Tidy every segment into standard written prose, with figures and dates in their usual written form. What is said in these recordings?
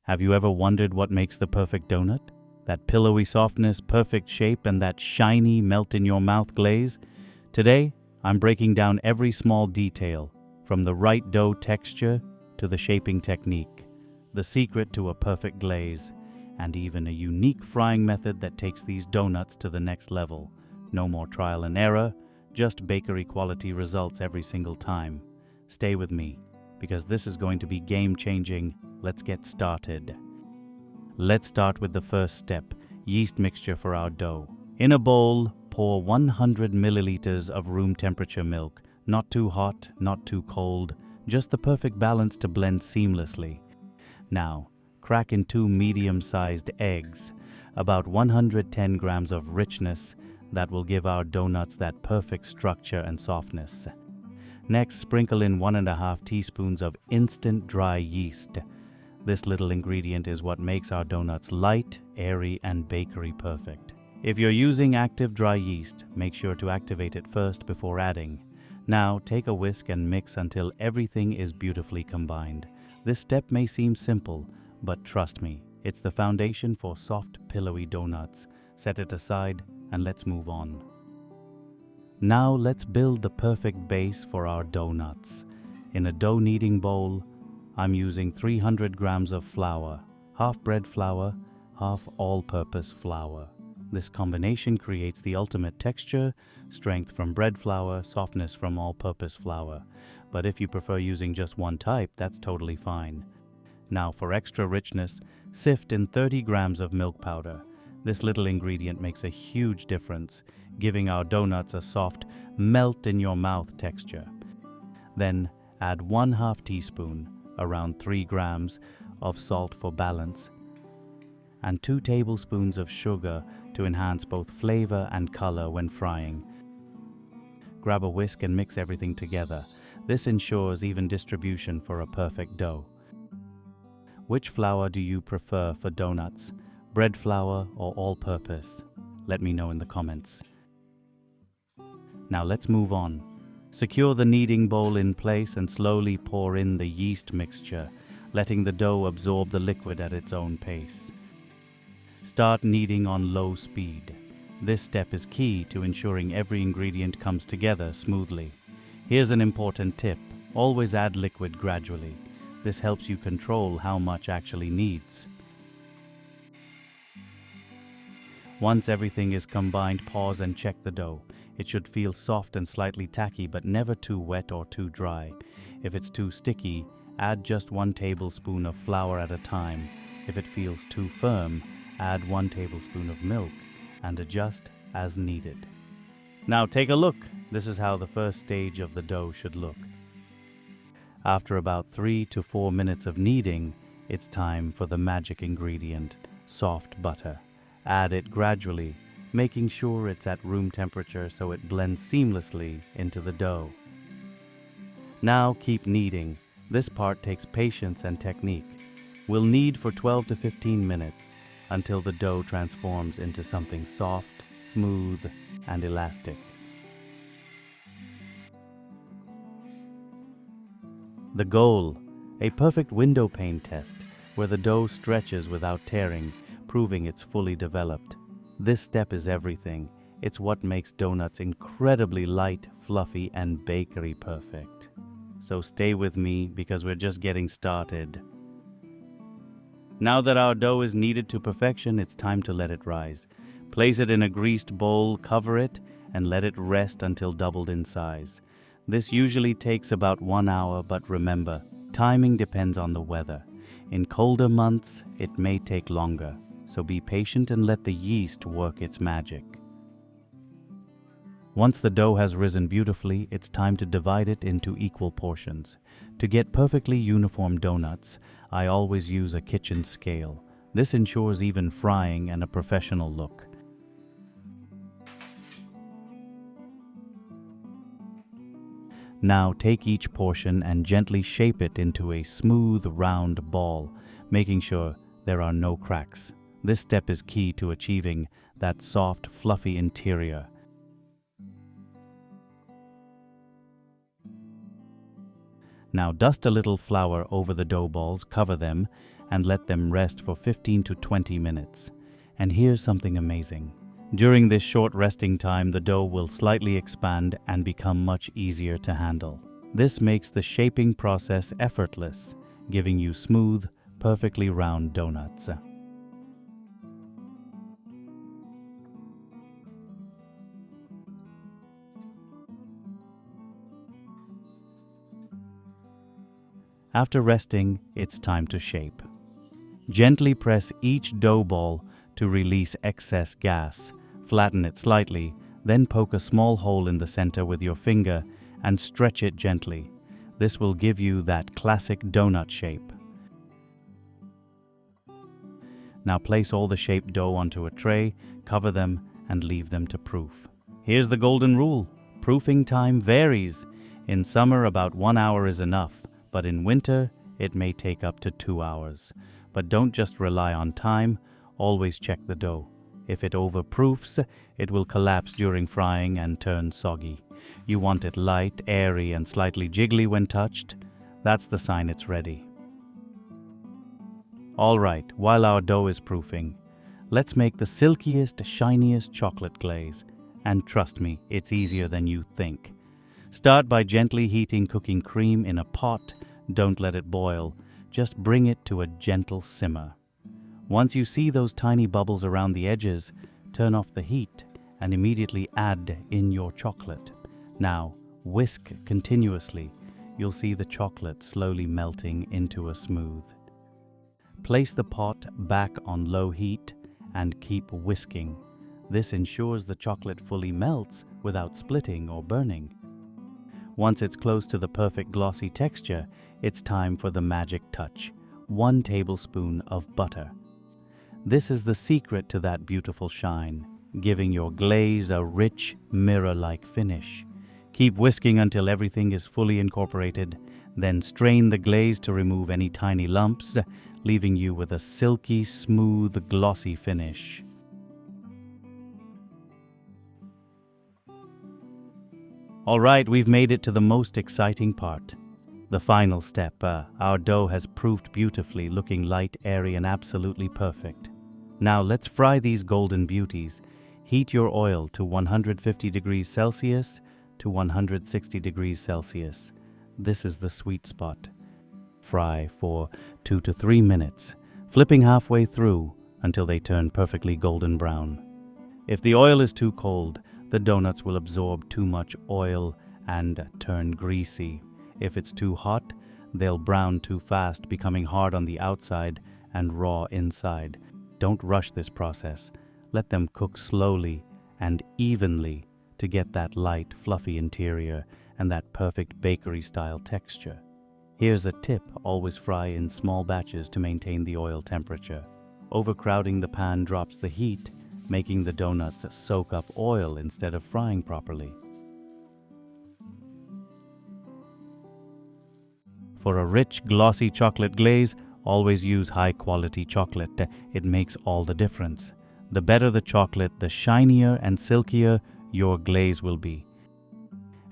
Have you ever wondered what makes the perfect donut? That pillowy softness, perfect shape, and that shiny melt-in-your-mouth glaze? Today, I'm breaking down every small detail, from the right dough texture to the shaping technique, the secret to a perfect glaze, and even a unique frying method that takes these doughnuts to the next level. No more trial and error, just bakery quality results every single time. Stay with me, because this is going to be game-changing. Let's get started. Let's start with the first step, yeast mixture for our dough. In a bowl, pour 100 milliliters of room temperature milk. Not too hot, not too cold, just the perfect balance to blend seamlessly. Now, crack in 2 medium-sized eggs, about 110 grams of richness that will give our doughnuts that perfect structure and softness. Next, sprinkle in 1.5 teaspoons of instant dry yeast. This little ingredient is what makes our doughnuts light, airy, and bakery perfect. If you're using active dry yeast, make sure to activate it first before adding. Now, take a whisk and mix until everything is beautifully combined. This step may seem simple, but trust me, it's the foundation for soft, pillowy doughnuts. Set it aside and let's move on. Now let's build the perfect base for our doughnuts. In a dough kneading bowl, I'm using 300 grams of flour, half bread flour, half all-purpose flour. This combination creates the ultimate texture, strength from bread flour, softness from all-purpose flour. But if you prefer using just one type, that's totally fine. Now for extra richness, sift in 30 grams of milk powder. This little ingredient makes a huge difference, giving our doughnuts a soft, melt-in-your-mouth texture. Then add 1/2 teaspoon, around 3 grams, of salt for balance, and 2 tablespoons of sugar to enhance both flavor and color when frying. Grab a whisk and mix everything together. This ensures even distribution for a perfect dough. Which flour do you prefer for doughnuts? Bread flour or all-purpose? Let me know in the comments. Now let's move on. Secure the kneading bowl in place and slowly pour in the yeast mixture, letting the dough absorb the liquid at its own pace. Start kneading on low speed. This step is key to ensuring every ingredient comes together smoothly. Here's an important tip: always add liquid gradually. This helps you control how much actually needs. Once everything is combined, pause and check the dough. It should feel soft and slightly tacky, but never too wet or too dry. If it's too sticky, add just 1 tablespoon of flour at a time. If it feels too firm, add 1 tablespoon of milk and adjust as needed. Now take a look. This is how the first stage of the dough should look. After about 3 to 4 minutes of kneading, it's time for the magic ingredient, soft butter. Add it gradually, making sure it's at room temperature so it blends seamlessly into the dough. Now keep kneading. This part takes patience and technique. We'll knead for 12 to 15 minutes until the dough transforms into something soft, smooth, and elastic. The goal: a perfect window pane test where the dough stretches without tearing, proving it's fully developed. This step is everything. It's what makes doughnuts incredibly light, fluffy, and bakery perfect. So stay with me because we're just getting started. Now that our dough is kneaded to perfection, it's time to let it rise. Place it in a greased bowl, cover it, and let it rest until doubled in size. This usually takes about 1 hour, but remember, timing depends on the weather. In colder months, it may take longer, so be patient and let the yeast work its magic. Once the dough has risen beautifully, it's time to divide it into equal portions. To get perfectly uniform doughnuts, I always use a kitchen scale. This ensures even frying and a professional look. Now take each portion and gently shape it into a smooth, round ball, making sure there are no cracks. This step is key to achieving that soft, fluffy interior. Now dust a little flour over the dough balls, cover them, and let them rest for 15 to 20 minutes. And here's something amazing. During this short resting time, the dough will slightly expand and become much easier to handle. This makes the shaping process effortless, giving you smooth, perfectly round doughnuts. After resting, it's time to shape. Gently press each dough ball to release excess gas. Flatten it slightly, then poke a small hole in the center with your finger and stretch it gently. This will give you that classic donut shape. Now place all the shaped dough onto a tray, cover them, and leave them to proof. Here's the golden rule. Proofing time varies. In summer, about 1 hour is enough, but in winter, it may take up to 2 hours. But don't just rely on time, always check the dough. If it overproofs, it will collapse during frying and turn soggy. You want it light, airy, and slightly jiggly when touched. That's the sign it's ready. All right, while our dough is proofing, let's make the silkiest, shiniest chocolate glaze. And trust me, it's easier than you think. Start by gently heating cooking cream in a pot. Don't let it boil. Just bring it to a gentle simmer. Once you see those tiny bubbles around the edges, turn off the heat and immediately add in your chocolate. Now, whisk continuously. You'll see the chocolate slowly melting into a smooth. Place the pot back on low heat and keep whisking. This ensures the chocolate fully melts without splitting or burning. Once it's close to the perfect glossy texture, it's time for the magic touch. 1 tablespoon of butter. This is the secret to that beautiful shine, giving your glaze a rich, mirror-like finish. Keep whisking until everything is fully incorporated, then strain the glaze to remove any tiny lumps, leaving you with a silky, smooth, glossy finish. All right, we've made it to the most exciting part. The final step. Our dough has proofed beautifully, looking light, airy, and absolutely perfect. Now let's fry these golden beauties. Heat your oil to 150 degrees Celsius to 160 degrees Celsius. This is the sweet spot. Fry for 2 to 3 minutes, flipping halfway through until they turn perfectly golden brown. If the oil is too cold, the donuts will absorb too much oil and turn greasy. If it's too hot, they'll brown too fast, becoming hard on the outside and raw inside. Don't rush this process. Let them cook slowly and evenly to get that light, fluffy interior and that perfect bakery-style texture. Here's a tip: always fry in small batches to maintain the oil temperature. Overcrowding the pan drops the heat, making the donuts soak up oil instead of frying properly. For a rich, glossy chocolate glaze, always use high-quality chocolate. It makes all the difference. The better the chocolate, the shinier and silkier your glaze will be.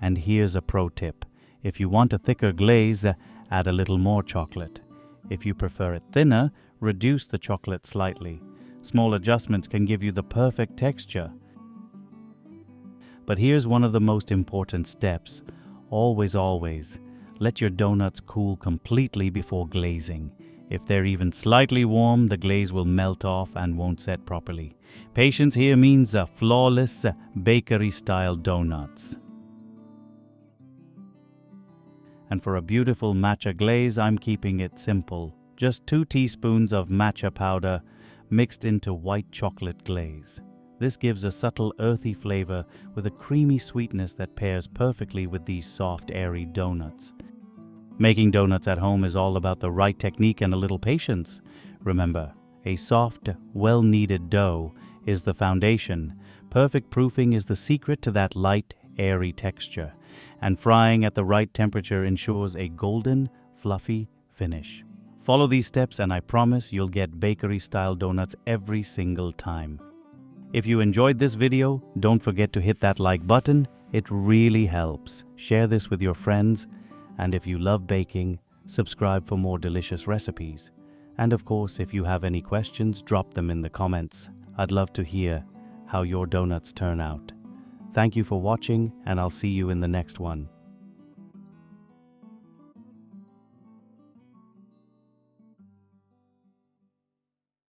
And here's a pro tip. If you want a thicker glaze, add a little more chocolate. If you prefer it thinner, reduce the chocolate slightly. Small adjustments can give you the perfect texture. But here's one of the most important steps. Always, let your donuts cool completely before glazing. If they're even slightly warm, the glaze will melt off and won't set properly. Patience here means flawless bakery-style donuts. And for a beautiful matcha glaze, I'm keeping it simple. Just 2 teaspoons of matcha powder mixed into white chocolate glaze. This gives a subtle earthy flavor with a creamy sweetness that pairs perfectly with these soft, airy donuts. Making donuts at home is all about the right technique and a little patience. Remember, a soft, well-kneaded dough is the foundation. Perfect proofing is the secret to that light, airy texture. And frying at the right temperature ensures a golden, fluffy finish. Follow these steps and I promise you'll get bakery-style donuts every single time. If you enjoyed this video, don't forget to hit that like button. It really helps. Share this with your friends. And if you love baking, subscribe for more delicious recipes. And of course, if you have any questions, drop them in the comments. I'd love to hear how your donuts turn out. Thank you for watching, and I'll see you in the next one.